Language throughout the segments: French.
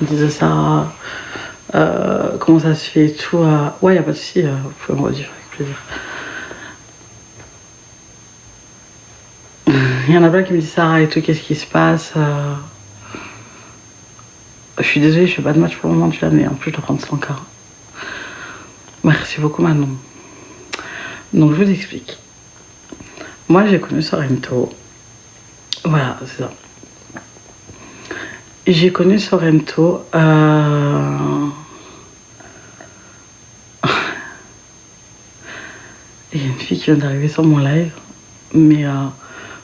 me disais ça, comment ça se fait et tout. Ouais, y a pas de souci, vous pouvez me redire avec plaisir. Il y en a plein qui me disent Sarah et tout, qu'est-ce qui se passe Je suis désolée, je fais pas de match pour le moment, tu l'as, mais en plus je dois prendre 100 cas. Merci beaucoup Manon. Donc je vous explique. Moi j'ai connu Sorrento. Voilà, c'est ça. J'ai connu Sorrento. Il y a une fille qui vient d'arriver sur mon live. Mais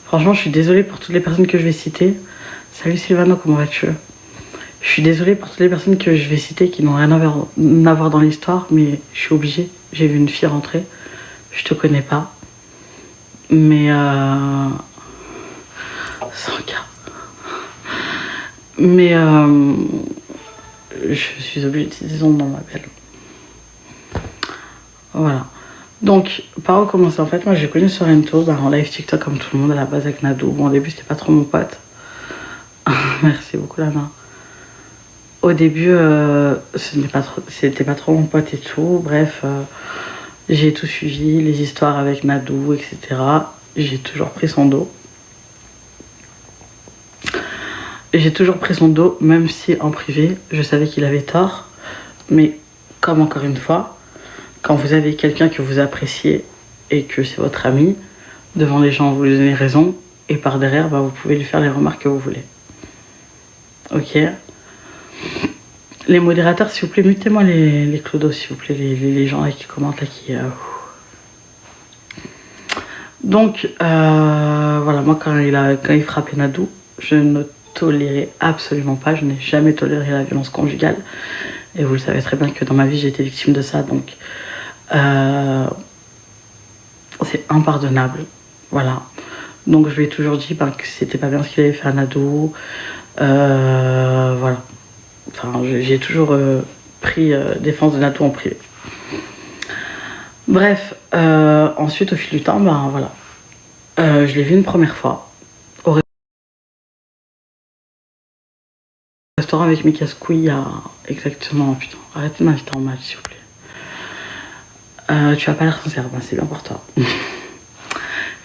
franchement, je suis désolée pour toutes les personnes que je vais citer. Salut Sylvano, comment vas-tu? Je suis désolée pour toutes les personnes que je vais citer qui n'ont rien à voir dans l'histoire, mais je suis obligée. J'ai vu une fille rentrer. Je te connais pas. Mais 100K. Mais je suis obligée d'utiliser son nom, ma belle. Voilà. Donc, par où commencer? En fait, moi j'ai connu Sorrento en live TikTok comme tout le monde à la base avec Nado. Bon, au début, c'était pas trop mon pote. Merci beaucoup, Lana. Au début, c'était pas trop mon pote et tout. Bref, j'ai tout suivi, les histoires avec Nado, etc. J'ai toujours pris son dos. J'ai toujours pris son dos, même si en privé, je savais qu'il avait tort. Mais comme encore une fois, quand vous avez quelqu'un que vous appréciez et que c'est votre ami, devant les gens, vous lui donnez raison. Et par derrière, vous pouvez lui faire les remarques que vous voulez. Ok. Les modérateurs, s'il vous plaît, mutez-moi les clodos, s'il vous plaît, les gens là qui commentent, là qui... Donc, voilà, moi, quand il frappait Nadou, je ne tolérais absolument pas, je n'ai jamais toléré la violence conjugale. Et vous le savez très bien que dans ma vie, j'ai été victime de ça, donc... c'est impardonnable. Voilà. Donc, je lui ai toujours dit que c'était pas bien ce qu'il avait fait à Nadou. Voilà. Enfin, j'ai toujours pris défense de Nadou en privé. Bref, ensuite, au fil du temps, voilà. Je l'ai vu une première fois au restaurant avec Mika Skou il y a exactement... Putain, arrêtez de m'inviter en match, s'il vous plaît. Tu as pas l'air sincère, c'est bien pour toi.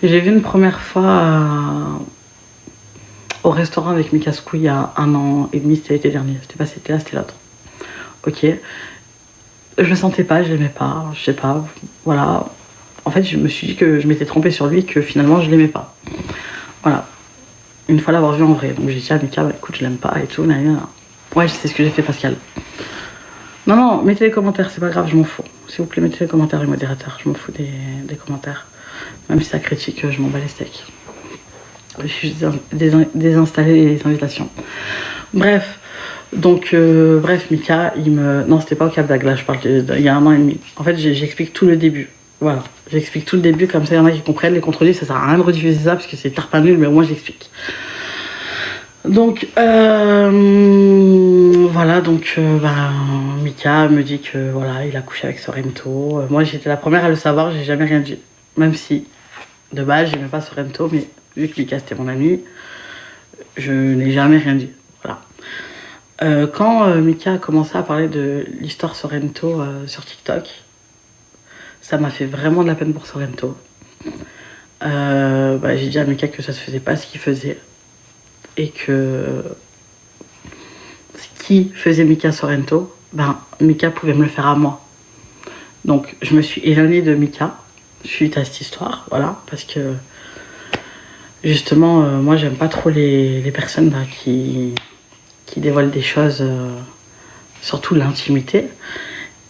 J'ai vu une première fois au restaurant avec Mika Skou il y a 1 an et demi, c'était l'été dernier. C'était pas c'était là, c'était l'autre. Ok. Je le sentais pas, je l'aimais pas, je sais pas, voilà. En fait, je me suis dit que je m'étais trompée sur lui, que finalement je l'aimais pas. Voilà. Une fois l'avoir vu en vrai. Donc j'ai dit à Mika, écoute, je l'aime pas et tout. Ouais, c'est ce que j'ai fait, Pascal. Non, mettez les commentaires, c'est pas grave, je m'en fous. S'il vous plaît, mettez les commentaires, les modérateurs. Je m'en fous des commentaires. Même si ça critique, je m'en bats les steaks. Je suis désinstaller les invitations. Bref. Donc, Mika, Non, c'était pas au Cap d'Agla, je parle il y a 1 an et demi. En fait, j'explique tout le début. Voilà. J'explique tout le début, comme ça, il y en a qui comprennent. Les contredits, ça sert à rien de rediffuser ça, parce que c'est tarpin nul, mais au moins, j'explique. Donc, voilà, donc, Mika me dit que, voilà, il a couché avec Sorrento. Moi, j'étais la première à le savoir, j'ai jamais rien dit. Même si, de base, j'aimais pas Sorrento, mais vu que Mika, c'était mon ami, je n'ai jamais rien dit. Voilà. Quand Mika a commencé à parler de l'histoire Sorrento sur TikTok, ça m'a fait vraiment de la peine pour Sorrento. J'ai dit à Mika que ça se faisait pas ce qu'il faisait. Et que ce qui faisait Mika Sorrento, Mika pouvait me le faire à moi. Donc je me suis éloignée de Mika suite à cette histoire, voilà, parce que justement, moi j'aime pas trop les personnes qui dévoilent des choses, surtout l'intimité.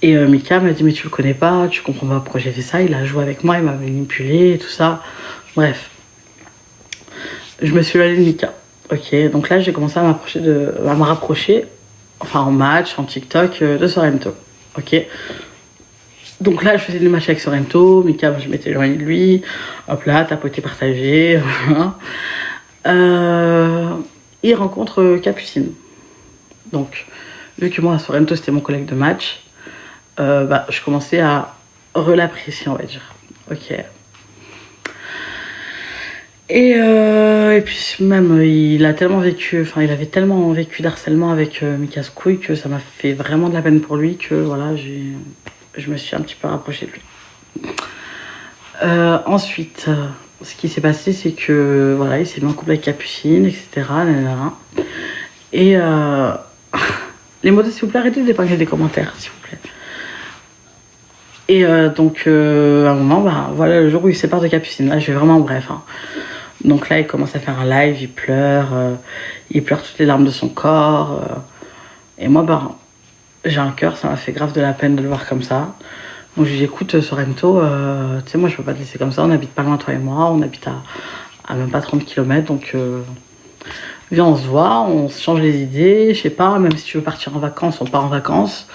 Et Mika m'a dit, mais tu le connais pas, tu comprends pas pourquoi j'ai fait ça, il a joué avec moi, il m'a manipulé et tout ça. Bref. Je me suis éloignée de Mika. Ok, donc là j'ai commencé à me rapprocher, enfin en match, en TikTok, de Sorrento. Ok. Donc là je faisais des matchs avec Sorrento, Mika, je m'étais éloignée de lui. Hop là, tapoté, partagé. Il rencontre Capucine. Donc, vu que moi, Sorrento, c'était mon collègue de match, je commençais à relapprécier, on va dire. Ok. Et puis même, il a tellement vécu, enfin, il avait tellement vécu d'harcèlement avec mes casse-couilles que ça m'a fait vraiment de la peine pour lui que voilà, je me suis un petit peu rapprochée de lui. Ensuite, ce qui s'est passé, c'est que voilà, il s'est mis en couple avec Capucine, etc. Nanana. Et les mots de s'il vous plaît, arrêtez d'épingler des commentaires, s'il vous plaît. Et donc, à un moment, bah, voilà, le jour où il se sépare de Capucine, là, je vais vraiment en bref. Hein. Donc là, il commence à faire un live, il pleure toutes les larmes de son corps. Et moi, bah, j'ai un cœur, ça m'a fait grave de la peine de le voir comme ça. Donc je lui dis, écoute, Sorrento, tu sais, moi, je peux pas te laisser comme ça, on habite pas loin, toi et moi, on habite à même pas 30 km, donc viens, on se voit, on se change les idées, je sais pas, même si tu veux partir en vacances, on part en vacances.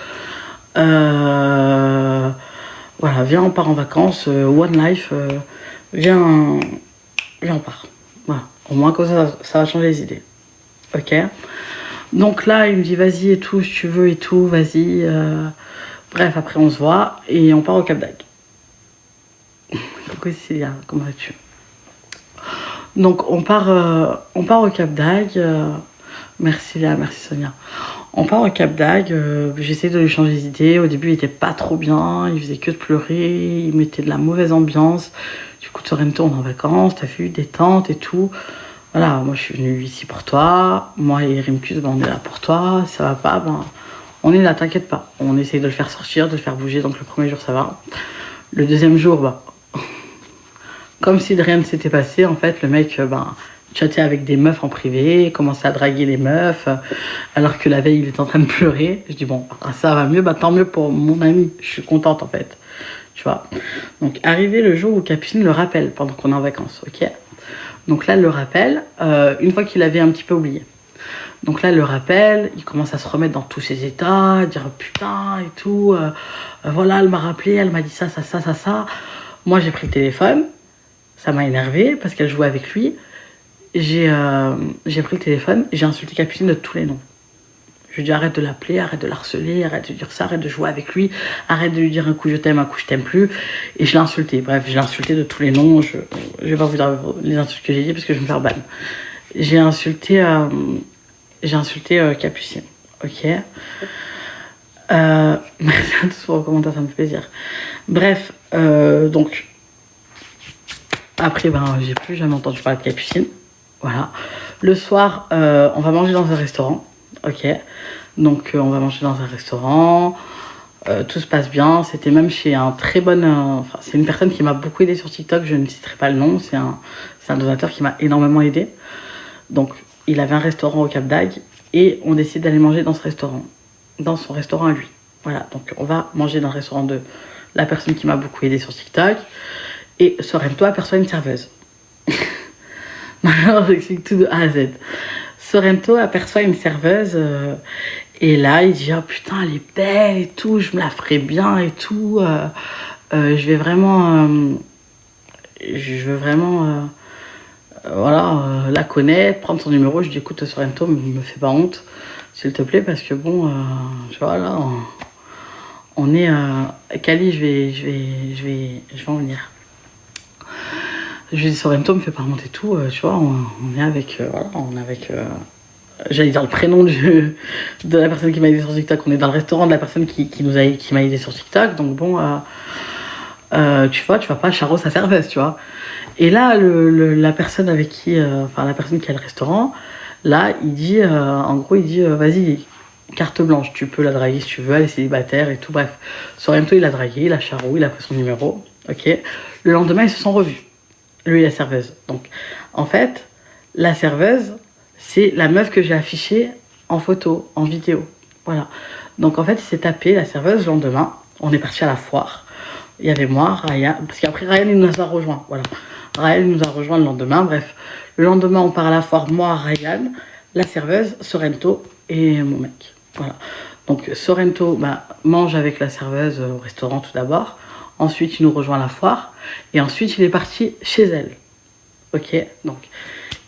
Voilà, viens, on part en vacances, one life, viens, on part. Voilà, au moins comme ça va changer les idées. Ok. Donc là, il me dit, vas-y et tout, si tu veux et tout, vas-y. Bref, après on se voit et on part au Cap d'Agde. Coucou Cécilia, comment vas-tu? Donc on part au Cap d'Agde. Merci Léa, merci Sonia. On part au Cap d'Agde, j'essaie de lui changer les idées. Au début, il était pas trop bien, il faisait que de pleurer, il mettait de la mauvaise ambiance. Du coup, Sorrento, on est en vacances, t'as vu, détente et tout. Voilà, moi je suis venue ici pour toi. Moi et Rimkus, ben, on est là pour toi. Ça va pas, ben, on est là, t'inquiète pas. On essaye de le faire sortir, de le faire bouger. Donc le premier jour, ça va. Le deuxième jour, bah, comme si de rien ne s'était passé, en fait, le mec, ben, chattait avec des meufs en privé, commençait à draguer les meufs, alors que la veille, il était en train de pleurer. Je dis, bon, ça va mieux, bah, tant mieux pour mon ami. Je suis contente, en fait. Tu vois. Donc, arrivé le jour où Capucine le rappelle, pendant qu'on est en vacances, ok. Donc là, elle le rappelle, une fois qu'il avait un petit peu oublié. Donc là, elle le rappelle, il commence à se remettre dans tous ses états, à dire putain et tout. Voilà, elle m'a rappelé, elle m'a dit ça. Moi, j'ai pris le téléphone, ça m'a énervé parce qu'elle jouait avec lui. J'ai pris le téléphone, j'ai insulté Capucine de tous les noms. Je lui ai dit arrête de l'appeler, arrête de l'harceler, arrête de dire ça, arrête de jouer avec lui, arrête de lui dire un coup je t'aime, un coup je t'aime plus. Et je l'ai insulté. Bref, je l'ai insulté de tous les noms. Je vais pas vous dire les insultes que j'ai dit parce que je vais me faire ban. J'ai insulté Capucine. Ok. Merci à tous pour vos commentaires, ça me fait plaisir. Bref, donc après, ben, j'ai plus jamais entendu parler de Capucine. Voilà. Le soir, on va manger dans un restaurant. Ok. Donc, on va manger dans un restaurant. Tout se passe bien. C'était même chez un très bon... Enfin, c'est une personne qui m'a beaucoup aidé sur TikTok. Je ne citerai pas le nom. C'est un donateur qui m'a énormément aidé. Donc, il avait un restaurant au Cap d'Agde. Et on décide d'aller manger dans ce restaurant. Dans son restaurant à lui. Voilà. Donc, on va manger dans le restaurant de la personne qui m'a beaucoup aidé sur TikTok. Et Sorrento aperçoit une serveuse. Alors, j'explique tout de A à Z. Sorrento aperçoit une serveuse et là, il dit « Oh putain, elle est belle et tout, je me la ferai bien et tout. Je vais vraiment... je veux vraiment... voilà, la connaître, prendre son numéro. » Je dis « Écoute, Sorrento, me fais pas honte, s'il te plaît, parce que bon, tu vois, là, on est... Cali, je vais en venir. » Je lui dis Sorrento, me fait pas remonter tout, tu vois, on est avec, voilà, on est avec, j'allais dire le prénom de la personne qui m'a aidé sur TikTok, on est dans le restaurant de la personne qui m'a aidé sur TikTok, donc bon, tu vois, tu vas pas charo sa serveuse, tu vois. Et là, la personne avec qui, la personne qui a le restaurant, là, il dit, en gros, il dit, vas-y, carte blanche, tu peux la draguer si tu veux, elle est célibataire et tout, bref. Sorrento, il a dragué, il a charo, il a pris son numéro, ok. Le lendemain, ils se sont revus. Lui et la serveuse. Donc, en fait, la serveuse, c'est la meuf que j'ai affichée en photo, en vidéo. Voilà. Donc, en fait, il s'est tapé la serveuse le lendemain. On est parti à la foire. Il y avait moi, Ryan, parce qu'après, Ryan, il nous a rejoint. Voilà. Ryan nous a rejoint le lendemain. Bref, le lendemain, on part à la foire, moi, Ryan, la serveuse, Sorrento et mon mec. Voilà. Donc, Sorrento mange avec la serveuse au restaurant tout d'abord. Ensuite, il nous rejoint à la foire. Et ensuite, il est parti chez elle. Ok. Donc,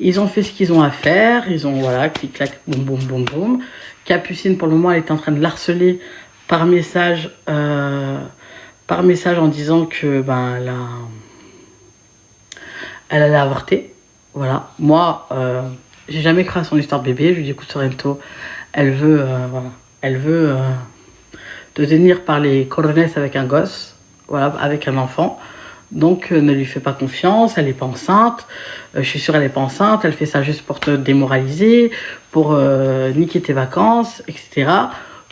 ils ont fait ce qu'ils ont à faire. Ils ont, voilà, clic-clac, boum, boum, boum, boum. Capucine, pour le moment, elle est en train de l'harceler par message en disant que, elle allait avorter. Voilà, moi, j'ai jamais cru à son histoire de bébé. Je lui dis, écoute, Sorrento, elle veut, voilà, elle veut te tenir par les cordonnes avec un gosse, voilà, avec un enfant. Donc, ne lui fais pas confiance, elle n'est pas enceinte. Je suis sûre qu'elle n'est pas enceinte, elle fait ça juste pour te démoraliser, pour niquer tes vacances, etc.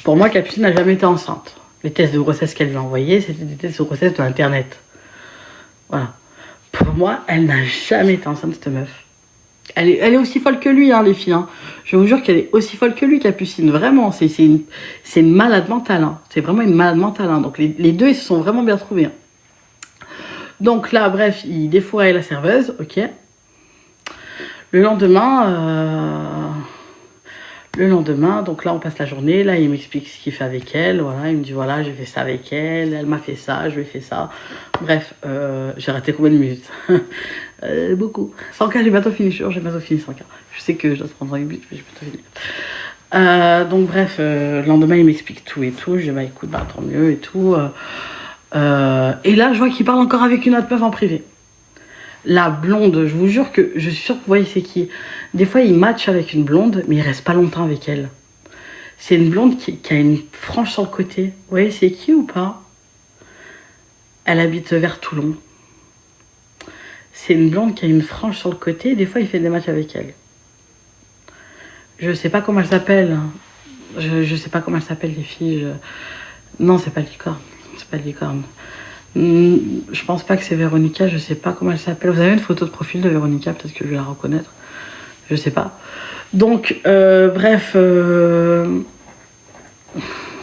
Pour moi, Capucine n'a jamais été enceinte. Les tests de grossesse qu'elle lui a envoyés, c'était des tests de grossesse de Internet. Voilà. Pour moi, elle n'a jamais été enceinte, cette meuf. Elle est aussi folle que lui, hein, les filles. Hein. Je vous jure qu'elle est aussi folle que lui, Capucine. Vraiment, c'est une malade mentale. Hein. C'est vraiment une malade mentale. Hein. Donc, les deux, ils se sont vraiment bien trouvés. Hein. Donc là, bref, il défouraille la serveuse, ok. Le lendemain, donc là, on passe la journée. Là, il m'explique ce qu'il fait avec elle. Voilà, il me dit, voilà, j'ai fait ça avec elle. Elle m'a fait ça, je lui ai fait ça. Bref, j'ai raté combien de minutes beaucoup. 100K, j'ai bientôt fini, j'ai bientôt fini 100K. Je sais que je dois te prendre une minute, mais j'ai bientôt fini. Donc bref, le lendemain, il m'explique tout et tout. Je dis, bah écoute, bah tant mieux et tout. Et là, je vois qu'il parle encore avec une autre meuf en privé. La blonde, je vous jure que je suis sûre que vous voyez c'est qui. Des fois, il match avec une blonde, mais il reste pas longtemps avec elle. C'est une blonde qui a une frange sur le côté. Vous voyez c'est qui ou pas? Elle habite vers Toulon. C'est une blonde qui a une frange sur le côté. Des fois, il fait des matchs avec elle. Je sais pas comment elle s'appelle. Je sais pas comment elle s'appelle, les filles. Non, c'est pas Licorne. C'est pas Licorne. Je pense pas que c'est Véronica, je sais pas comment elle s'appelle. Vous avez une photo de profil de Véronica, peut-être que je vais la reconnaître. Je sais pas. Donc, bref.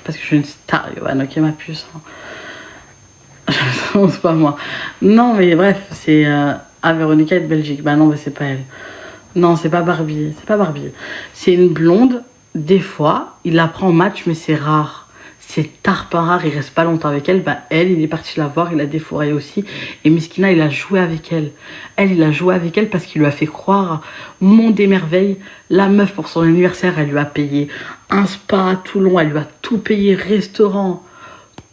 Parce que je suis une star, Yoann, ok, ma puce. Hein. C'est pas moi. Non, mais bref, c'est. Véronica est de Belgique. Bah non, mais c'est pas elle. Non, c'est pas Barbie. C'est pas Barbie. C'est une blonde. Des fois, il la prend en match, mais c'est rare. C'est tard pas rare, il reste pas longtemps avec elle. Bah elle, il est parti la voir, il a défouraillé aussi. Et Miskina, il a joué avec elle. Il a joué avec elle parce qu'il lui a fait croire monde des merveilles. La meuf, pour son anniversaire, elle lui a payé un spa à Toulon, elle lui a tout payé, restaurant,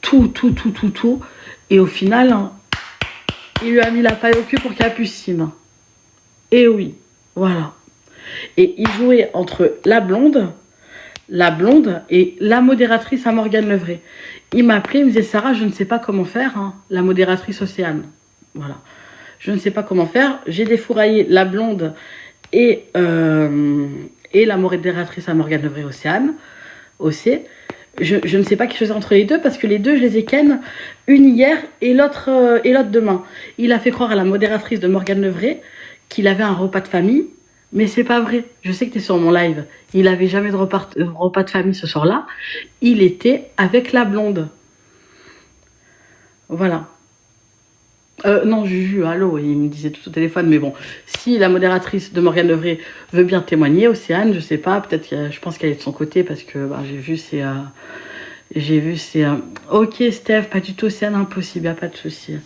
tout. Et au final, hein, il lui a mis la paille au cul pour Capucine. Et oui, voilà. Et il jouait entre la blonde et la modératrice à Morgane Levray. Il m'appelait, il me disait, Sarah, je ne sais pas comment faire, hein, la modératrice Océane. Voilà. Je ne sais pas comment faire. J'ai défouraillé la blonde et la modératrice à Morgane Levray Océane. Je ne sais pas qui choisir entre les deux parce que les deux, je les ai ken, une hier et l'autre demain. Il a fait croire à la modératrice de Morgane Levray qu'il avait un repas de famille. Mais c'est pas vrai. Je sais que tu es sur mon live. Il avait jamais de repas de famille ce soir-là. Il était avec la blonde. Voilà. Non, Juju, allô, il me disait tout au téléphone. Mais bon, si la modératrice de Morgane Levray veut bien témoigner, Océane, je sais pas, peut-être je pense qu'elle est de son côté parce que bah, j'ai vu c'est... Ok, Steph, pas du tout, Océane, impossible, y a pas de souci.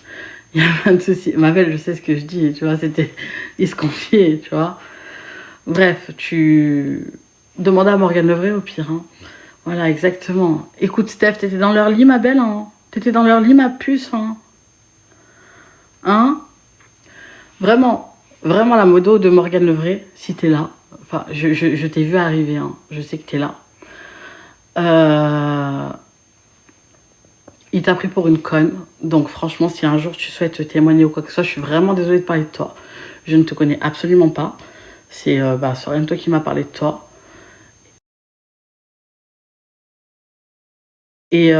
Y a pas de souci. Ma belle, je sais ce que je dis, tu vois, c'était... Il se confiait, tu vois. Bref, tu demandes à Morgane Levray au pire. Hein. Voilà, exactement. Écoute, Steph, t'étais dans leur lit, ma belle. Hein. T'étais dans leur lit, ma puce. Hein, vraiment la modo de Morgane Levray, si t'es là. Enfin, je t'ai vu arriver. Hein. Je sais que t'es là. Il t'a pris pour une conne. Donc, franchement, si un jour tu souhaites témoigner ou quoi que ce soit, je suis vraiment désolée de parler de toi. Je ne te connais absolument pas. C'est Sorrento qui m'a parlé de toi. Et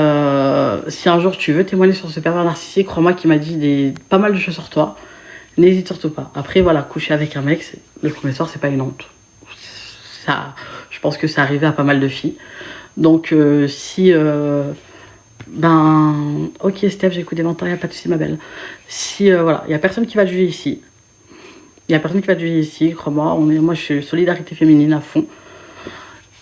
si un jour tu veux témoigner sur ce pervers narcissique, crois-moi qu'il m'a dit pas mal de choses sur toi. N'hésite surtout pas. Après, voilà, coucher avec un mec, le premier soir, c'est pas une honte. Ça, je pense que c'est arrivé à pas mal de filles. Donc, si... ok, Steph, j'ai écouté longtemps, il n'y a pas de soucis, ma belle. Si, voilà, il n'y a personne qui va te juger ici. Il n'y a personne qui va te juger ici, crois-moi. Moi, je suis solidarité féminine à fond.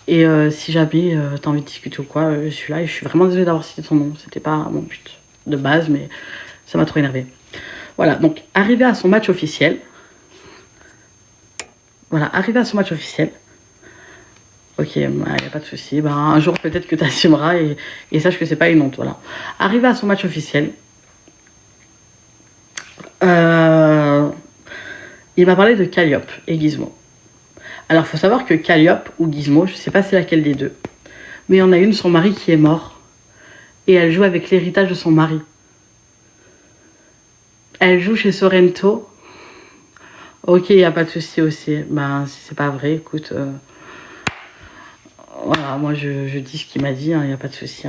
Et si jamais t'as envie de discuter ou quoi, je suis là et je suis vraiment désolée d'avoir cité ton nom. C'était pas mon but de base, mais ça m'a trop énervé. Voilà, donc arrivé à son match officiel. Ok, il n'y a pas de souci. Un jour, peut-être que tu assumeras et sache que c'est pas une honte. Voilà. Arrivé à son match officiel. il m'a parlé de Calliope et Gizmo. Alors, il faut savoir que Calliope ou Gizmo, je ne sais pas c'est laquelle des deux, mais il y en a une, son mari qui est mort, et elle joue avec l'héritage de son mari. Elle joue chez Sorrento. Ok, il n'y a pas de souci aussi. Ben, si c'est pas vrai, écoute... voilà, moi je dis ce qu'il m'a dit, il n'y a pas de souci.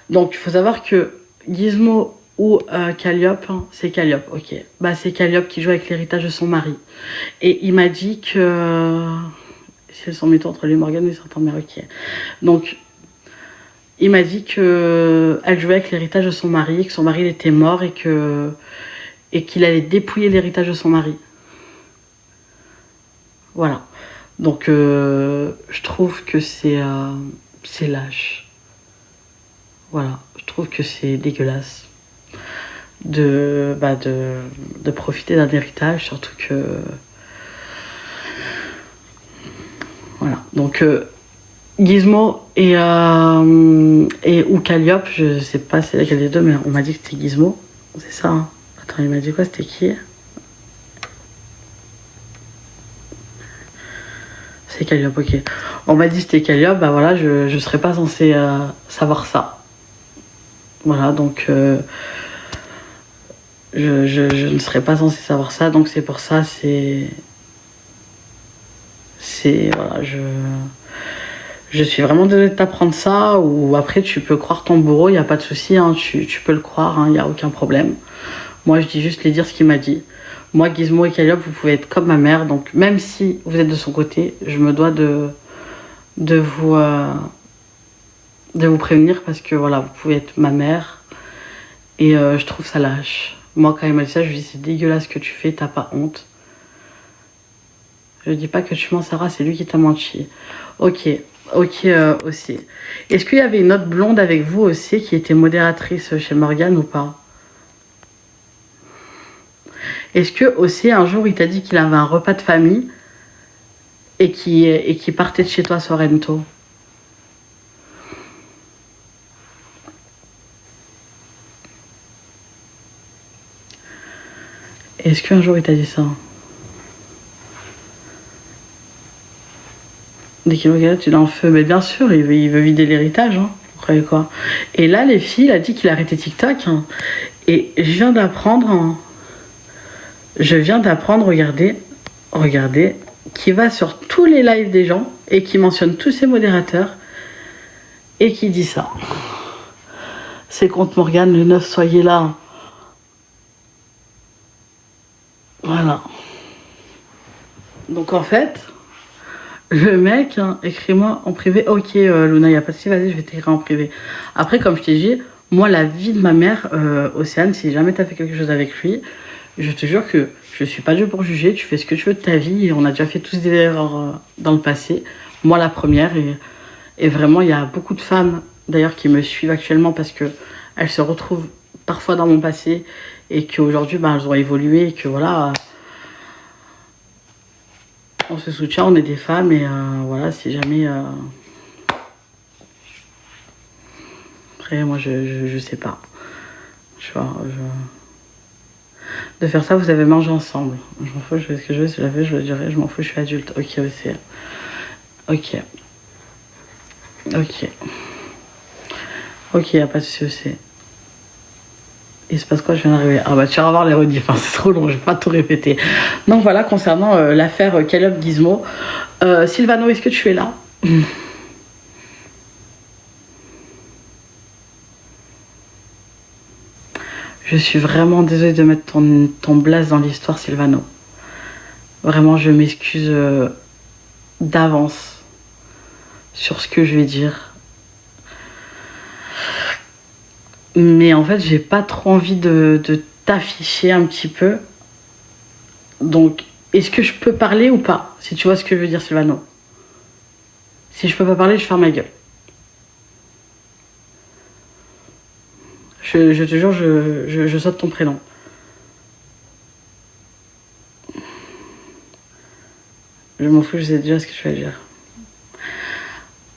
Donc, il faut savoir que Gizmo ou Calliope, c'est Calliope, ok. Bah, c'est Calliope qui joue avec l'héritage de son mari. Et il m'a dit que... si elles sont mettées entre les Morgane et certains mères, ok. Donc, il m'a dit que elle jouait avec l'héritage de son mari, que son mari il était mort et qu'il allait dépouiller l'héritage de son mari. Voilà. Donc, je trouve que c'est lâche. Voilà. Je trouve que c'est dégueulasse de profiter d'un héritage, surtout que... Voilà. Donc, Gizmo ou Calliope, je sais pas c'est laquelle des deux, mais on m'a dit que c'était Gizmo. C'est ça, hein. Attends, il m'a dit quoi? C'était qui? C'est Calliope, ok. On m'a dit que c'était Calliope, bah voilà, je serais pas censée savoir ça. Voilà, donc je ne serais pas censée savoir ça, donc c'est pour ça, voilà, je suis vraiment désolée de t'apprendre ça, ou après tu peux croire ton bourreau, il n'y a pas de souci, hein, tu peux le croire, il n'y a aucun problème. Moi je dis juste les dire ce qu'il m'a dit. Moi, Gizmo et Calliope, vous pouvez être comme ma mère, donc même si vous êtes de son côté, je me dois de vous prévenir, parce que voilà, vous pouvez être ma mère, et je trouve ça lâche. Moi, quand il m'a dit ça, je lui dis c'est dégueulasse ce que tu fais, t'as pas honte. Je dis pas que tu mens, Sarah, c'est lui qui t'a menti. Ok, aussi. Est-ce qu'il y avait une autre blonde avec vous aussi qui était modératrice chez Morgane ou pas? Est-ce que aussi un jour il t'a dit qu'il avait un repas de famille et qui partait de chez toi, Sorrento? Est-ce qu'un jour il t'a dit ça? Dès qu'il regarde, tu l'as en feu. Mais bien sûr, il veut vider l'héritage. Hein. Vous croyez quoi? Et là, les filles, il a dit qu'il a arrêté TikTok. Hein. Et je viens d'apprendre... Hein. Regardez, qui va sur tous les lives des gens et qui mentionne tous ses modérateurs et qui dit ça. C'est contre Morgane, le 9, soyez là. Voilà. Donc en fait, le mec, hein, écris-moi en privé. Ok, Luna, il n'y a pas de souci, vas-y, je vais t'écrire en privé. Après, comme je t'ai dit, moi, la vie de ma mère, Océane, si jamais t'as fait quelque chose avec lui, je te jure que je suis pas Dieu pour juger, tu fais ce que tu veux de ta vie, et on a déjà fait tous des erreurs dans le passé. Moi, la première, et vraiment, il y a beaucoup de femmes, d'ailleurs, qui me suivent actuellement parce qu'elles se retrouvent parfois dans mon passé, et qu'aujourd'hui, ben, elles ont évolué, et que voilà... on se soutient, on est des femmes, et voilà, si jamais... Après, moi, je sais pas. De faire ça, vous avez mangé ensemble. Je m'en fous, je fais ce que je veux, si je l'avais, je le dirais, je m'en fous, je suis adulte. Ok, aussi. Ok. Ok, y a pas de souci aussi. Il se passe quoi? Je viens d'arriver. Ah bah tu vas voir les rediffs, hein, c'est trop long, je vais pas tout répéter. Donc voilà, concernant l'affaire Calliope Gizmo. Sylvano, est-ce que tu es là? Je suis vraiment désolée de mettre ton blaze dans l'histoire, Sylvano. Vraiment, je m'excuse d'avance sur ce que je vais dire. Mais en fait, j'ai pas trop envie de t'afficher un petit peu. Donc, est-ce que je peux parler ou pas? Si tu vois ce que je veux dire, Sylvano. Si je peux pas parler, je ferme ma gueule. Je te jure, je saute ton prénom. Je m'en fous, je sais déjà ce que je vais dire.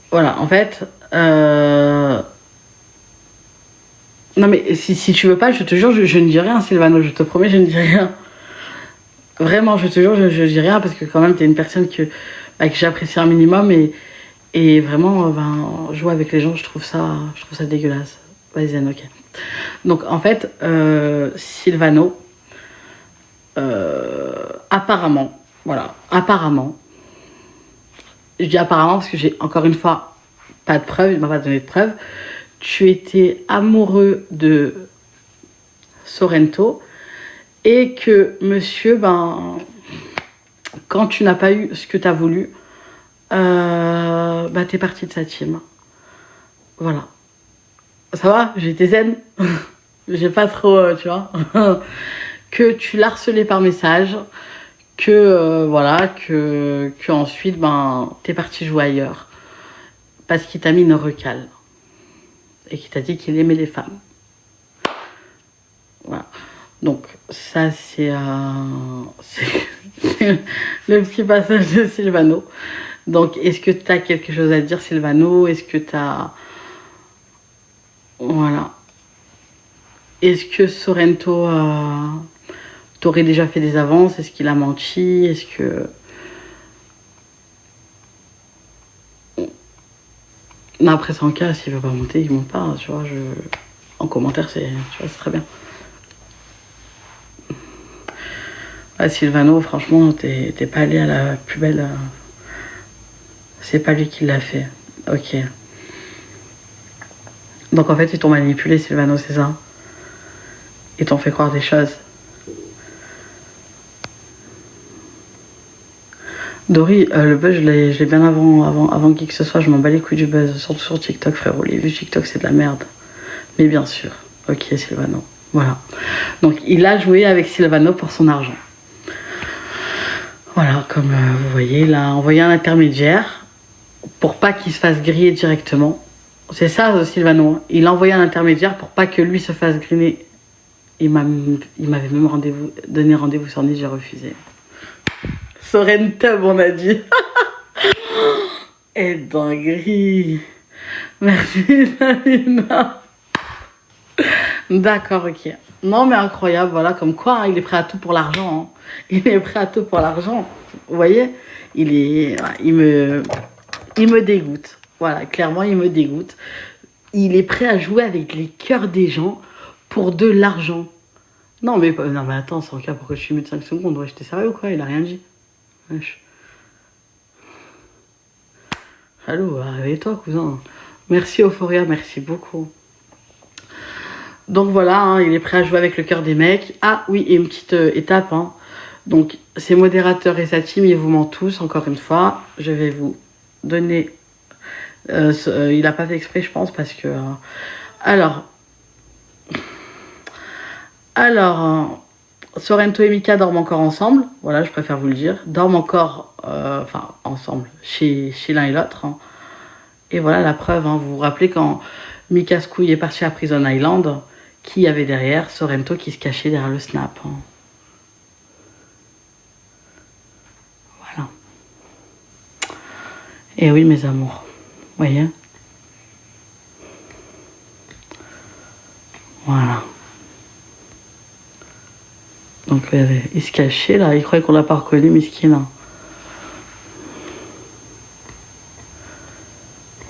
Voilà, en fait... Non mais si tu veux pas, je te jure, je ne dis rien, Sylvano, je te promets, je ne dis rien. Vraiment, je te jure, je dis rien parce que quand même, t'es une personne que j'apprécie un minimum et vraiment, jouer avec les gens, je trouve ça dégueulasse. Vas-y, Zen, ok. Donc, en fait, Sylvano, apparemment, voilà, apparemment, je dis apparemment parce que j'ai encore une fois pas de preuves, il m'a pas donné de preuves, tu étais amoureux de Sorrento et que monsieur, quand tu n'as pas eu ce que tu as voulu, t'es parti de sa team. Voilà. Ça va, j'ai été zen. J'ai pas trop, tu vois. Que tu l'as harcelé par message, que voilà, que ensuite, t'es parti jouer ailleurs. Parce qu'il t'a mis une recale. Et qu'il t'a dit qu'il aimait les femmes. Voilà. Donc, ça, c'est le petit passage de Sylvano. Donc, est-ce que tu as quelque chose à dire, Sylvano? Est-ce que tu as... Voilà. Est-ce que Sorrento t'aurait déjà fait des avances? Est-ce qu'il a menti? Est-ce que... Non, après, c'est en cas, s'il veut pas monter, il monte pas. Tu vois, en commentaire, c'est très bien. Ouais, Sylvano, franchement, t'es pas allé à la plus belle... C'est pas lui qui l'a fait. Ok. Donc en fait, ils t'ont manipulé, Sylvano, c'est ça? Ils t'ont fait croire des choses. Dory, le buzz, je l'ai bien avant qui que ce soit. Je m'en bats les couilles du buzz, surtout sur TikTok, frérot. Les vues TikTok, c'est de la merde. Mais bien sûr. Ok, Sylvano. Voilà. Donc il a joué avec Sylvano pour son argent. Voilà, comme vous voyez, il a envoyé un intermédiaire pour pas qu'il se fasse griller directement. C'est ça, Sylvano. Il a envoyé un intermédiaire pour pas que lui se fasse griller. Il m'avait même donné rendez-vous sur Nice, j'ai refusé. Sorrento, on a dit. Et dinguerie. Merci, Samina. D'accord, ok. Non, mais incroyable, voilà, comme quoi, hein, il est prêt à tout pour l'argent. Hein. Il est prêt à tout pour l'argent. Vous voyez, il me dégoûte. Voilà, clairement, il me dégoûte. Il est prêt à jouer avec les cœurs des gens pour de l'argent. Non, mais attends, sans cas, pourquoi je suis mis de 5 secondes? Ouais, j'étais sérieux ou quoi? Il a rien dit. Wesh. Allô, réveille-toi, cousin. Merci, Euphoria, merci beaucoup. Donc voilà, hein, il est prêt à jouer avec le cœur des mecs. Ah oui, et une petite étape. Hein. Donc, ses modérateurs et sa team, ils vous mentent tous, encore une fois. Je vais vous donner... il n'a pas fait exprès, je pense, parce que... Alors, Sorrento et Mika dorment encore ensemble. Voilà, je préfère vous le dire. Dorment encore, ensemble, chez l'un et l'autre. Hein. Et voilà la preuve. Hein. Vous vous rappelez quand Mika Skouille est parti à Prison Island, qui y avait derrière? Sorrento qui se cachait derrière le snap. Hein. Voilà. Et oui, mes amours. Vous voyez? Voilà. Donc il se cachait là, il croyait qu'on l'a pas reconnu, miskin. Hein.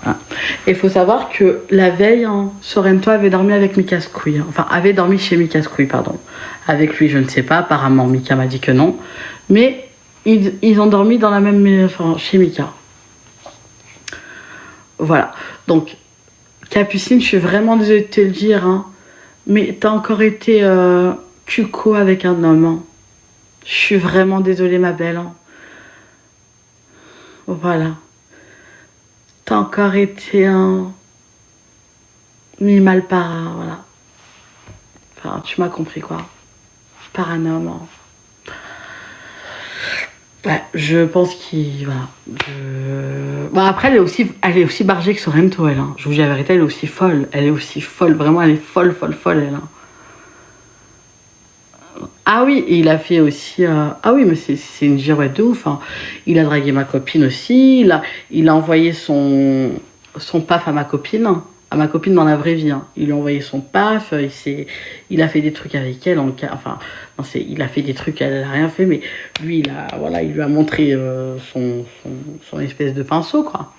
Voilà. Et il faut savoir que la veille, hein, Sorrento avait dormi avec Mika Skouille. Hein. Enfin, avait dormi chez Mika Skouille, pardon. Avec lui, je ne sais pas, apparemment Mika m'a dit que non. Mais ils ont dormi dans la même... Enfin, chez Mika. Voilà. Donc, Capucine, je suis vraiment désolée de te le dire, hein, mais t'as encore été... cuco avec un homme. Hein. Je suis vraiment désolée, ma belle. Hein. Voilà. T'as encore été mis mal par... voilà. Enfin, tu m'as compris, quoi. Par un homme. Hein. Ouais, je pense qu'il... Voilà. Bon, après, elle est aussi bargée que Sorrento, elle. Hein. Je vous dis la vérité, elle est aussi folle. Elle est aussi folle. Vraiment, elle est folle, elle. Hein. Ah oui, et il a fait aussi... Ah oui, mais c'est une girouette de ouf. Hein. Il a dragué ma copine aussi. Il a envoyé son paf à ma copine. à ma copine dans la vraie vie. Hein. Il lui a envoyé son paf, il a fait des trucs avec elle. Enfin, non, il a fait des trucs, elle n'a rien fait, mais lui, il lui a montré son espèce de pinceau, quoi.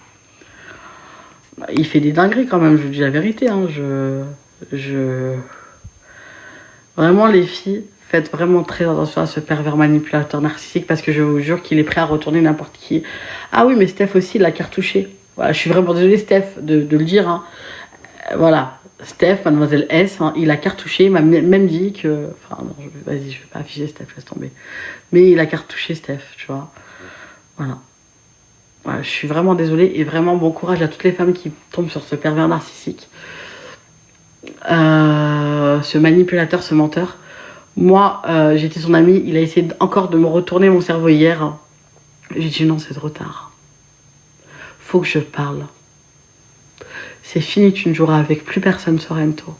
Il fait des dingueries quand même, je vous dis la vérité. Hein. Vraiment, les filles, faites vraiment très attention à ce pervers manipulateur narcissique parce que je vous jure qu'il est prêt à retourner n'importe qui. Ah oui, mais Steph aussi, il l'a cartouché. Voilà, je suis vraiment désolée, Steph, de le dire. Hein. Voilà, Steph, mademoiselle S, hein, il a cartouché, il m'a même dit que... Enfin, non, vas-y, je vais pas afficher Steph, laisse tomber. Mais il a cartouché Steph, tu vois. Voilà. Voilà, je suis vraiment désolée et vraiment bon courage à toutes les femmes qui tombent sur ce pervers narcissique. Ce manipulateur, ce menteur. Moi, j'étais son amie, il a essayé encore de me retourner mon cerveau hier. J'ai dit non, c'est trop tard. Faut que je parle. C'est fini, tu ne joueras avec plus personne, Sorrento.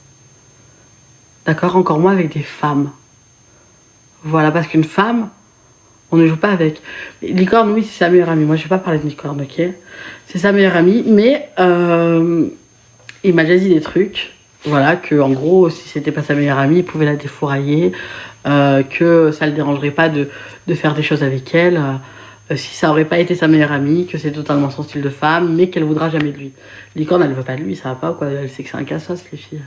D'accord? Encore moins avec des femmes. Voilà, parce qu'une femme, on ne joue pas avec. Licorne, oui, c'est sa meilleure amie. Moi, je ne vais pas parler de Licorne, ok? C'est sa meilleure amie, mais il m'a déjà dit des trucs. Voilà, que en gros, si c'était pas sa meilleure amie, il pouvait la défourailler, que ça le dérangerait pas de faire des choses avec elle, si ça aurait pas été sa meilleure amie, que c'est totalement son style de femme, mais qu'elle voudra jamais de lui. Licorne, elle veut pas de lui, ça va pas, quoi. Elle sait que c'est un cassos, les filles.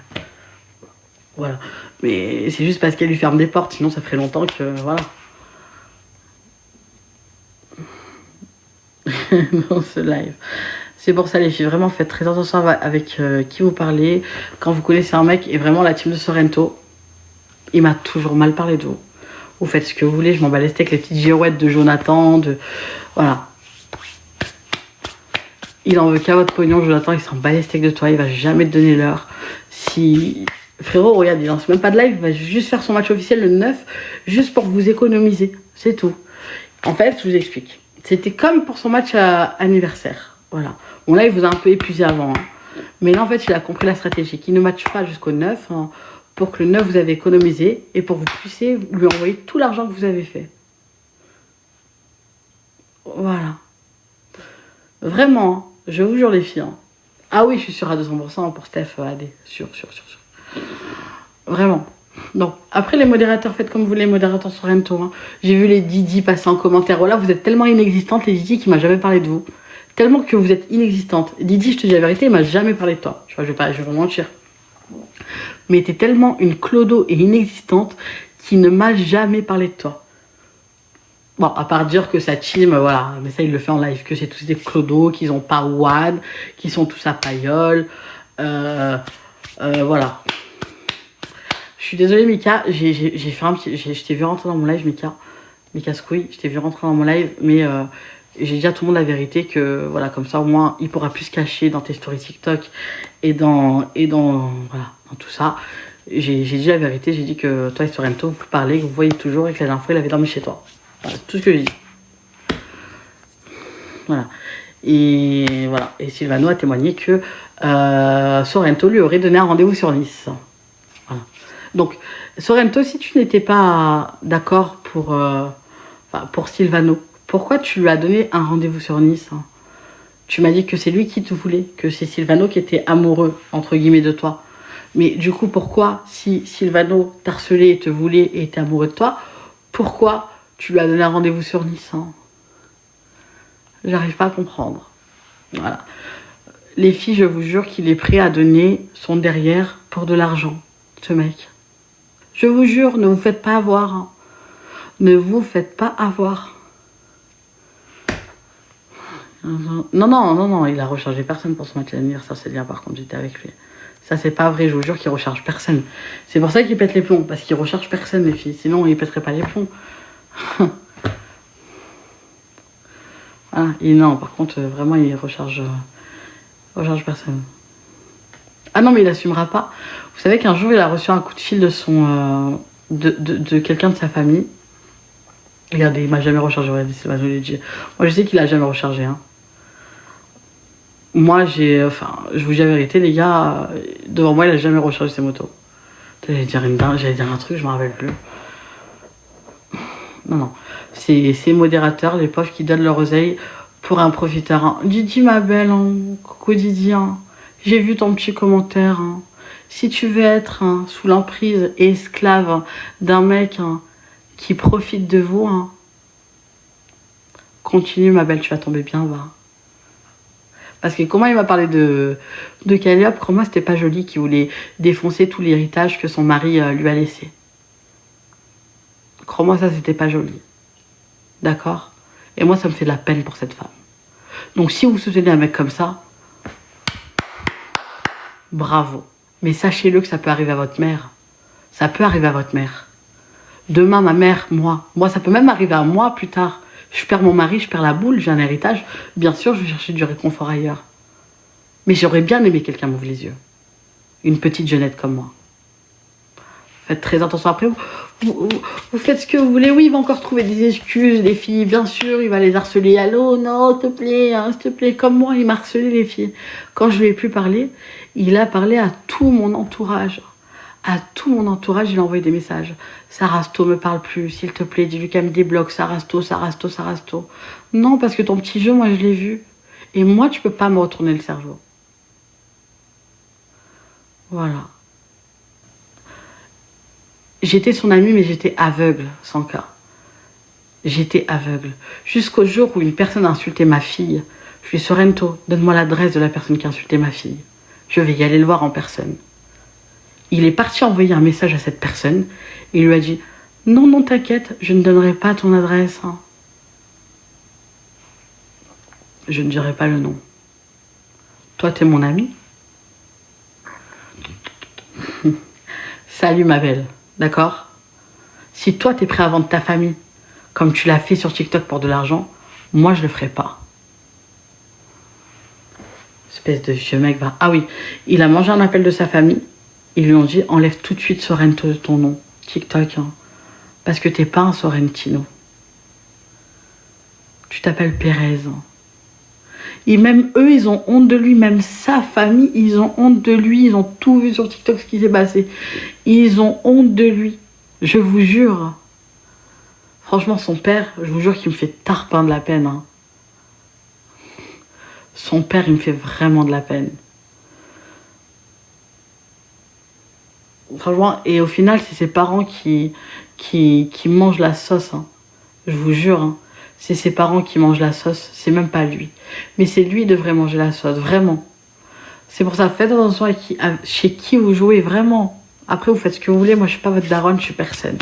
Voilà. Mais c'est juste parce qu'elle lui ferme des portes, sinon ça ferait longtemps que, voilà. Dans ce live. C'est pour ça les filles, vraiment faites très attention avec qui vous parlez. Quand vous connaissez un mec, et vraiment la team de Sorrento, il m'a toujours mal parlé de vous. Vous faites ce que vous voulez, je m'en bats les steaks, les petites girouettes de Jonathan, voilà. Il en veut qu'à votre pognon, Jonathan, il s'en bat les steaks de toi, il va jamais te donner l'heure. Si... Frérot, regarde, il lance même pas de live, il va juste faire son match officiel le 9, juste pour vous économiser, c'est tout. En fait, je vous explique. C'était comme pour son match anniversaire, voilà. Bon là, il vous a un peu épuisé avant, hein. Mais là, en fait, il a compris la stratégie, qu'il ne matche pas jusqu'au 9, hein, pour que le 9, vous avez économisé, et pour que vous puissiez lui envoyer tout l'argent que vous avez fait. Voilà. Vraiment, je vous jure les filles. Hein. Ah oui, je suis sûre à 200% pour Steph AD. Sûr. Vraiment. Donc, après les modérateurs, faites comme vous les modérateurs sur Sorrento. Hein. J'ai vu les Didi passer en commentaire. Voilà, vous êtes tellement inexistantes, les Didi, qui m'a jamais parlé de vous. Tellement que vous êtes inexistante. Didi, je te dis la vérité, il m'a jamais parlé de toi. Tu vois, je vais vous mentir. Mais t'es tellement une clodo et inexistante qui ne m'a jamais parlé de toi. Bon, à part dire que sa team, voilà, mais ça il le fait en live, que c'est tous des clodos, qu'ils ont pas WAD, qu'ils sont tous à paillole. Voilà. Je suis désolée, Mika, j'ai fait un petit. Je t'ai vu rentrer dans mon live, Mika Squee, je t'ai vu rentrer dans mon live, mais j'ai dit à tout le monde la vérité que, voilà, comme ça au moins il pourra plus se cacher dans tes stories TikTok et dans tout ça. J'ai dit la vérité, j'ai dit que toi et Sorrento, vous parlez, que vous voyez toujours et que la dernière fois il avait dormi chez toi. Voilà, tout ce que j'ai dit. Voilà. Et voilà. Et Sylvano a témoigné que Sorrento lui aurait donné un rendez-vous sur Nice. Voilà. Donc, Sorrento, si tu n'étais pas d'accord pour Sylvano, pourquoi tu lui as donné un rendez-vous sur Nice, hein? Tu m'as dit que c'est lui qui te voulait, que c'est Sylvano qui était amoureux, entre guillemets, de toi. Mais du coup, pourquoi, si Sylvano t'harcelait et te voulait et était amoureux de toi, pourquoi tu lui as donné un rendez-vous sur Nice, hein? J'arrive pas à comprendre. Voilà. Les filles, je vous jure qu'il est prêt à donner son derrière pour de l'argent, ce mec. Je vous jure, ne vous faites pas avoir. Hein. Ne vous faites pas avoir. Non, il a rechargé personne pour ce match d'anniversaire, c'est bien, par contre, j'étais avec lui. Ça, c'est pas vrai, je vous jure qu'il recharge personne. C'est pour ça qu'il pète les plombs, parce qu'il recharge personne, les filles. Sinon, il pèterait pas les plombs. Voilà. Et non, par contre, vraiment, il recharge personne. Ah non, mais il assumera pas. Vous savez qu'un jour, il a reçu un coup de fil de de quelqu'un de sa famille. Regardez, il m'a jamais rechargé. Moi, je sais qu'il a jamais rechargé. Hein. Moi, je vous dis la vérité, les gars, devant moi, il a jamais rechargé ses motos. J'allais dire un truc, je m'en rappelle plus. Non. C'est ces modérateurs, les pauvres, qui donnent leur oseille pour un profiteur. Hein. Didi, ma belle, hein. Coucou Didi. Hein. J'ai vu ton petit commentaire. Hein. Si tu veux être sous l'emprise et esclave d'un mec qui profite de vous, continue ma belle, tu vas tomber bien bas. Parce que comment il m'a parlé de Calliope, crois-moi, c'était pas joli qu'il voulait défoncer tout l'héritage que son mari lui a laissé. Crois-moi, ça, c'était pas joli. D'accord? Et moi, ça me fait de la peine pour cette femme. Donc, si vous soutenez un mec comme ça, bravo. Mais sachez-le que ça peut arriver à votre mère. Ça peut arriver à votre mère. Demain, ma mère, moi, ça peut même arriver à moi plus tard. Je perds mon mari, je perds la boule, j'ai un héritage. Bien sûr, je vais chercher du réconfort ailleurs. Mais j'aurais bien aimé que quelqu'un m'ouvre les yeux. Une petite jeunette comme moi. Faites très attention. Après, vous faites ce que vous voulez. Oui, il va encore trouver des excuses, les filles. Bien sûr, il va les harceler. Allô, non, s'il te plaît. Comme moi, il m'a harcelé, les filles. Quand je lui ai plus parlé, il a parlé à tout mon entourage. À tout mon entourage, il a envoyé des messages. Sarasto, me parle plus, s'il te plaît, dis-lui qu'elle me débloque. Sarasto. Non, parce que ton petit jeu, moi, je l'ai vu. Et moi, tu peux pas me retourner le cerveau. Voilà. J'étais son amie, mais j'étais aveugle, sans cas. J'étais aveugle. Jusqu'au jour où une personne a insulté ma fille. Je lui ai dit, Sorrento, donne-moi l'adresse de la personne qui a insulté ma fille. Je vais y aller le voir en personne. Il est parti envoyer un message à cette personne. Et il lui a dit, non, t'inquiète, je ne donnerai pas ton adresse. Je ne dirai pas le nom. Toi, t'es mon ami. Salut, ma belle. D'accord? Si toi, t'es prêt à vendre ta famille, comme tu l'as fait sur TikTok pour de l'argent, moi, je le ferai pas. Espèce de vieux mec va... Ah oui, il a mangé un appel de sa famille. Ils lui ont dit, enlève tout de suite Sorrento de ton nom, TikTok, parce que t'es pas un Sorrentino. Tu t'appelles Pérez. Et même eux, ils ont honte de lui, même sa famille, ils ont honte de lui, ils ont tout vu sur TikTok ce qui s'est passé. Ils ont honte de lui, je vous jure. Franchement, son père, je vous jure qu'il me fait tarpin de la peine. Son père, il me fait vraiment de la peine. Franchement, et au final, c'est ses parents qui mangent la sauce. Je vous jure, c'est ses parents qui mangent la sauce, c'est même pas lui. Mais c'est lui qui devrait manger la sauce, vraiment. C'est pour ça, faites attention chez qui vous jouez, vraiment. Après, vous faites ce que vous voulez, moi je suis pas votre daronne, je suis personne.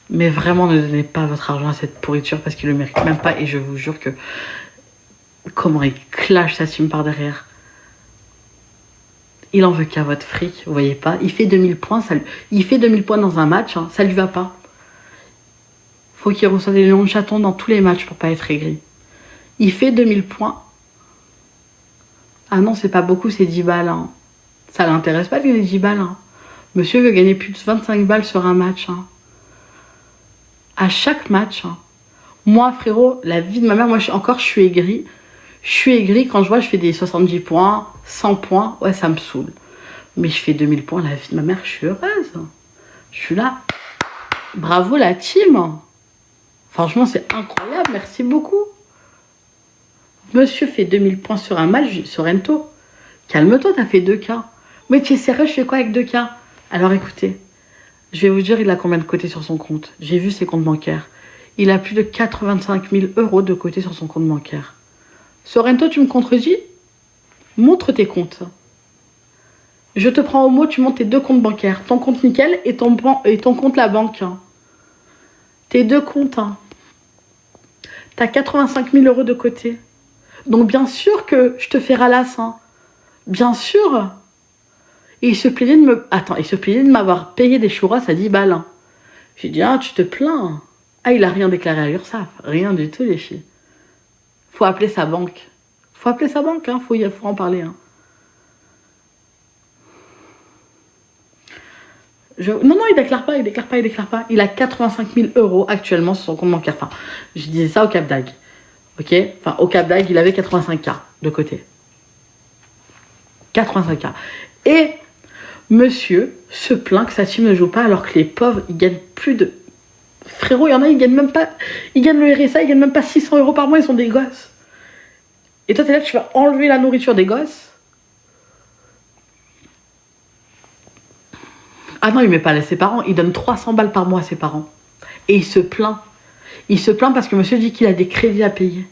Mais vraiment, ne donnez pas votre argent à cette pourriture parce qu'il le mérite même pas. Et je vous jure que... Comment il clash sa team par derrière. Il en veut qu'à votre fric, vous voyez pas. Il fait 2000 points, il fait 2000 points dans un match, ça lui va pas. Faut qu'il reçoive des lions de chaton dans tous les matchs pour pas être aigri. Il fait 2000 points. Ah non, c'est pas beaucoup, c'est 10 balles. Ça l'intéresse pas de gagner 10 balles. Monsieur veut gagner plus de 25 balles sur un match. À chaque match. Moi, frérot, la vie de ma mère, moi, je suis aigri. Je suis aigri quand je vois, je fais des 70 points, 100 points. Ouais, ça me saoule. Mais je fais 2000 points, la vie de ma mère, je suis heureuse. Je suis là. Bravo la team. Franchement, c'est incroyable. Merci beaucoup. Monsieur fait 2000 points sur un match, Sorrento. Calme-toi, t'as fait 2K. Mais tu es sérieux, je fais quoi avec 2K? Alors écoutez, je vais vous dire, il a combien de côté sur son compte. J'ai vu ses comptes bancaires. Il a plus de 85 000 € de côté sur son compte bancaire. Sorrento, tu me contredis? Montre tes comptes. Je te prends au mot, tu montes tes 2 comptes bancaires. Ton compte nickel et ton compte la banque. Tes 2 comptes. T'as 85 000 € de côté. Donc bien sûr que je te fais ralasse. Bien sûr. Et il se plaignait de m'avoir payé des churros à 10 balles. J'ai dit, tu te plains. Ah, il a rien déclaré à l'URSSAF. Rien du tout, les filles. Faut appeler sa banque. Faut en parler. Non, il déclare pas. Il a 85 000 € actuellement sur son compte bancaire. Enfin, je disais ça au Cap d'Agde. Ok? Enfin, au Cap d'Agde, il avait 85K de côté. 85K. Et monsieur se plaint que sa team ne joue pas alors que les pauvres, ils gagnent plus de... Frérot, il y en a, ils gagnent même pas... Ils gagnent le RSA, ils gagnent même pas 600 € par mois, ils sont des gosses. Et toi, t'es là, tu vas enlever la nourriture des gosses. Ah non, il met pas à ses parents, il donne 300 balles par mois à ses parents. Et il se plaint. Il se plaint parce que monsieur dit qu'il a des crédits à payer.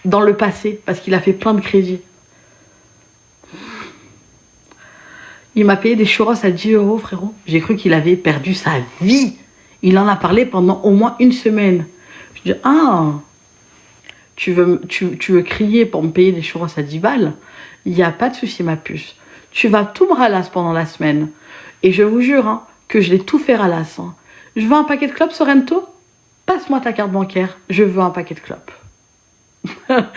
Dans le passé, parce qu'il a fait plein de crédits. Il m'a payé des churros à 10 euros, frérot. J'ai cru qu'il avait perdu sa vie. Il en a parlé pendant au moins une semaine. Je dis, ah, tu veux crier pour me payer des churros à 10 balles? Il n'y a pas de souci, ma puce. Tu vas tout me ralasser pendant la semaine. Et je vous jure hein, que je l'ai tout fait ralasser. Hein. Je veux un paquet de clopes, Sorrento? Passe-moi ta carte bancaire. Je veux un paquet de clopes. Ah,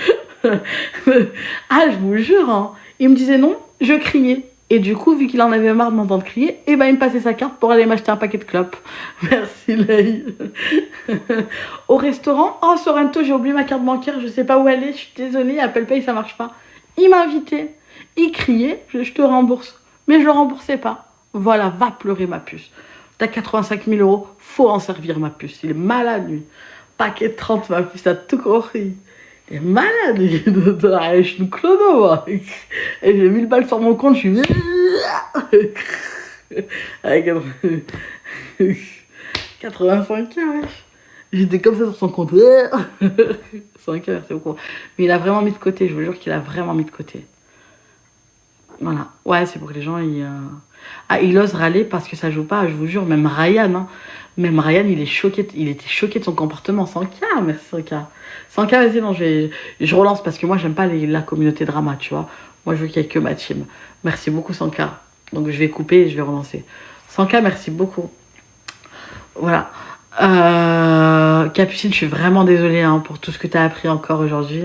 je vous jure. Hein. Il me disait non, je criais. Et du coup, vu qu'il en avait marre de m'entendre crier, il me passait sa carte pour aller m'acheter un paquet de clopes. Merci, Leï. Au restaurant, oh, Sorrento, j'ai oublié ma carte bancaire, je sais pas où elle est, je suis désolée, Apple Pay, ça marche pas. Il m'a invité, il criait, je te rembourse. Mais je le remboursais pas. Voilà, va pleurer, ma puce. T'as 85 000 euros, faut en servir, ma puce. Il est malade, lui. Paquet de 30, ma puce, t'as tout compris. Il est malade, je suis une clodo, moi. Et j'ai 1000 balles sur mon compte, je suis... Avec 85 ans, wesh. J'étais comme ça sur son compte. 5 heures, c'est beaucoup. Mais il a vraiment mis de côté, je vous jure qu'il a vraiment mis de côté. Voilà. Ouais, c'est pour que les gens, il ose râler parce que ça joue pas, je vous jure, même Ryan, hein. Même Ryan, il était choqué de son comportement. 100K, merci 100K. 100K, vas-y, non, je relance parce que moi, j'aime pas la communauté drama, tu vois. Moi, je veux qu'il y ait que ma team. Merci beaucoup, 100K. Donc, je vais couper et je vais relancer. 100K, merci beaucoup. Voilà. Capucine, je suis vraiment désolée hein, pour tout ce que tu as appris encore aujourd'hui.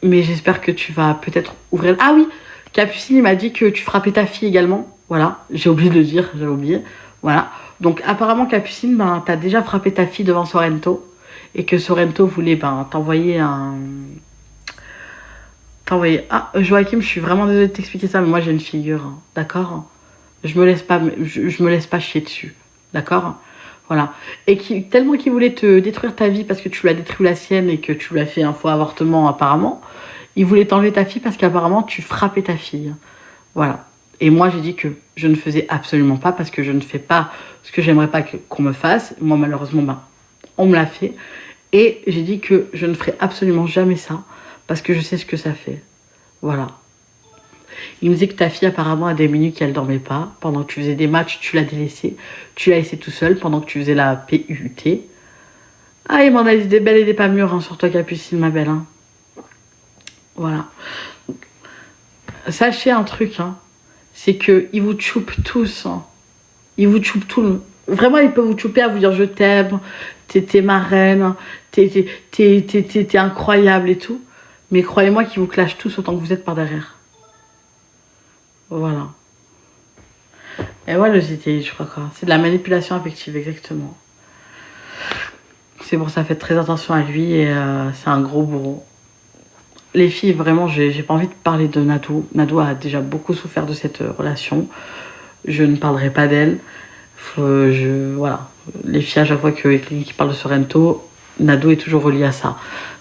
Mais j'espère que tu vas peut-être ouvrir... Ah oui, Capucine, il m'a dit que tu frappais ta fille également. Voilà, j'ai oublié de le dire, j'avais oublié. Voilà. Donc apparemment, Capucine, t'as déjà frappé ta fille devant Sorrento. Et que Sorrento voulait t'envoyer un... Ah, Joachim, je suis vraiment désolée de t'expliquer ça, mais moi j'ai une figure, hein, d'accord? Je me laisse pas chier dessus, d'accord? Voilà. Et tellement qu'il voulait te détruire ta vie parce que tu lui as détruit la sienne et que tu lui as fait un faux avortement apparemment, il voulait t'enlever ta fille parce qu'apparemment tu frappais ta fille. Voilà. Et moi j'ai dit que je ne faisais absolument pas parce que je ne fais pas ce que j'aimerais pas qu'on me fasse. Moi malheureusement, on me l'a fait. Et j'ai dit que je ne ferai absolument jamais ça parce que je sais ce que ça fait. Voilà. Il me disait que ta fille apparemment a des minutes qu'elle dormait pas. Pendant que tu faisais des matchs, tu l'as délaissée. Tu l'as laissée tout seul pendant que tu faisais la PUT. Ah, il m'en a dit des belles et des pas mûres hein, sur toi, Capucine, ma belle. Hein. Voilà. Sachez un truc, hein, c'est qu'ils vous choupent tous. Hein. Ils vous choupent tout. Vraiment, ils peuvent vous chouper à vous dire je t'aime, t'es ma reine, t'es incroyable et tout. Mais croyez-moi qu'ils vous clashent tous autant que vous êtes par derrière. Voilà. Et ouais, le GTI, je crois quoi. C'est de la manipulation affective, exactement. C'est pour ça, faites très attention à lui et c'est un gros bourreau. Les filles, vraiment, j'ai pas envie de parler de Nadou. Nadou a déjà beaucoup souffert de cette relation. Je ne parlerai pas d'elle. Voilà. Les filles, à chaque fois qu'ils parlent de Sorrento, Nadou est toujours relié à ça.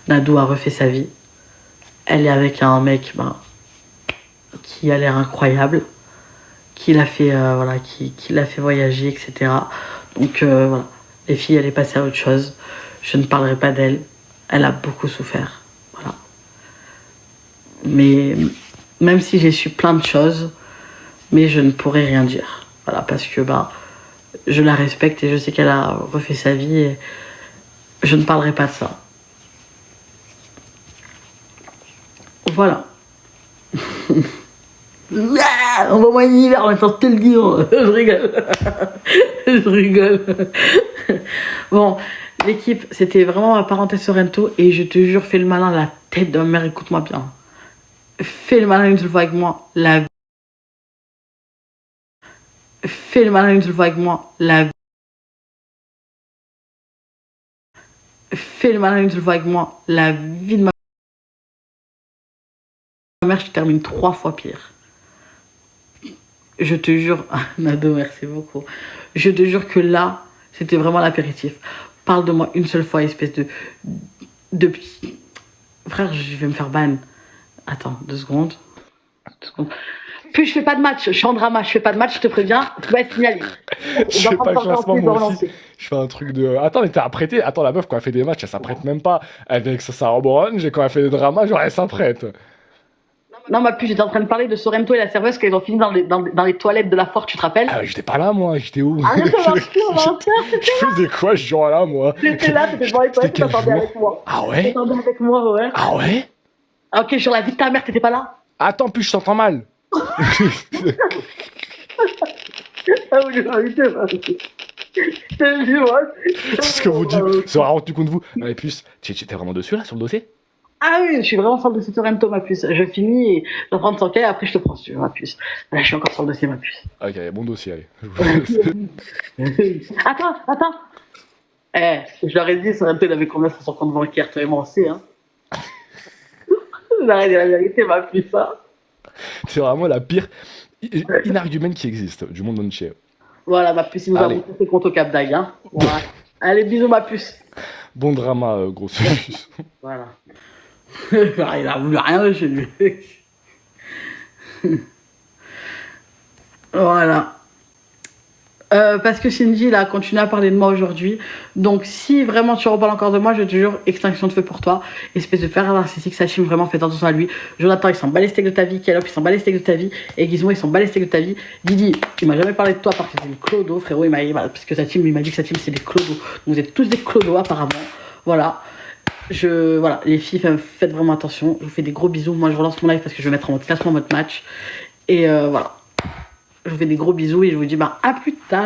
Nadou a refait sa vie. Elle est avec un mec qui a l'air incroyable, qui l'a fait, qui l'a fait voyager, etc. Donc voilà, les filles, elle est passée à autre chose. Je ne parlerai pas d'elle. Elle a beaucoup souffert. Voilà. Mais même si j'ai su plein de choses, mais je ne pourrais rien dire. Voilà, parce que je la respecte et je sais qu'elle a refait sa vie et je ne parlerai pas de ça. Voilà. Envoie-moi un hiver, on va te le dire. Je rigole. Je rigole. Bon, l'équipe, c'était vraiment ma parenthèse Sorrento et je te jure, fais le malin, la tête de ma mère, écoute-moi bien. Fais le malin une seule fois avec moi, Fais le malin une seule fois avec moi, Fais le malin une seule fois avec moi, la vie de ma mère, je termine 3 fois pire. Je te jure, Nado, merci beaucoup. Je te jure que là, c'était vraiment l'apéritif. Parle de moi une seule fois, espèce de petit... Frère, je vais me faire ban. Attends, 2 secondes. Puis je fais pas de match, je suis en drama, je fais pas de match, je te préviens, tu vas être signalé. Je fais pas le classement, moi aussi. Je fais un truc de. Attends, mais t'es apprêté. Attends, la meuf, quand elle fait des matchs, elle s'apprête même pas. Avec sa robe orange, et quand elle fait des dramas, genre, elle s'apprête. Non, ma puce, j'étais en train de parler de Sorrento et la serveuse qu'ils ont fini dans les toilettes de la Fort, tu te rappelles? Ah, j'étais pas là, moi, j'étais où? Ah, Je faisais quoi ce jour-là, moi? J'étais là, t'étais devant les toilettes, tu t'attendais avec moi. Ah ouais? T'attendais avec moi, ouais. Ah ouais? Ok, sur la vie de ta mère, t'étais pas là? Attends, puis je t'entends mal. Ah oui, j'ai invité, je te dis, ouais. C'est ce que vous dites. Se rendu compte de vous. Non, mais plus, t'es vraiment dessus, là, sur le dossier? Ah oui, je suis vraiment sur le dossier Sorrento, ma puce. Je finis et je prends 100 et après je te prends sur ma puce. Là, je suis encore sur le dossier, ma puce. Ok, bon dossier, allez. Attends. Je leur ai dit, Sorrento, il avait combien sur son compte bancaire, toi et moi aussi, hein. Je leur ai dit la vérité, ma puce, hein. C'est vraiment la pire inargument qui existe du monde entier. Voilà, ma puce, il nous a montré ses comptes au Cap d'Agde, hein. Voilà. Allez, bisous, ma puce. Bon drama, gros sujet. Voilà. Il a voulu rien de chez lui. Voilà. Parce que Shinji, il a continué à parler de moi aujourd'hui. Donc, si vraiment tu reparles encore de moi, je te jure, extinction de feu pour toi. Espèce de fer narcissique, Sachim, vraiment, fais attention à lui. Jonathan, il s'en bat les steaks de ta vie. Kellop, il s'en bat les steaks de ta vie. Et Gizmo, il s'en bat les steaks de ta vie. Didi, il m'a jamais parlé de toi parce que c'est des clodos, frérot. Parce que Sachim, il m'a dit que Sachim, c'est des clodos. Donc, vous êtes tous des clodos, apparemment. Voilà. Voilà, les filles, faites vraiment attention. Je vous fais des gros bisous. Moi, je relance mon live parce que je vais mettre en mode classement, en mode match. Et voilà. Je vous fais des gros bisous et je vous dis à plus tard.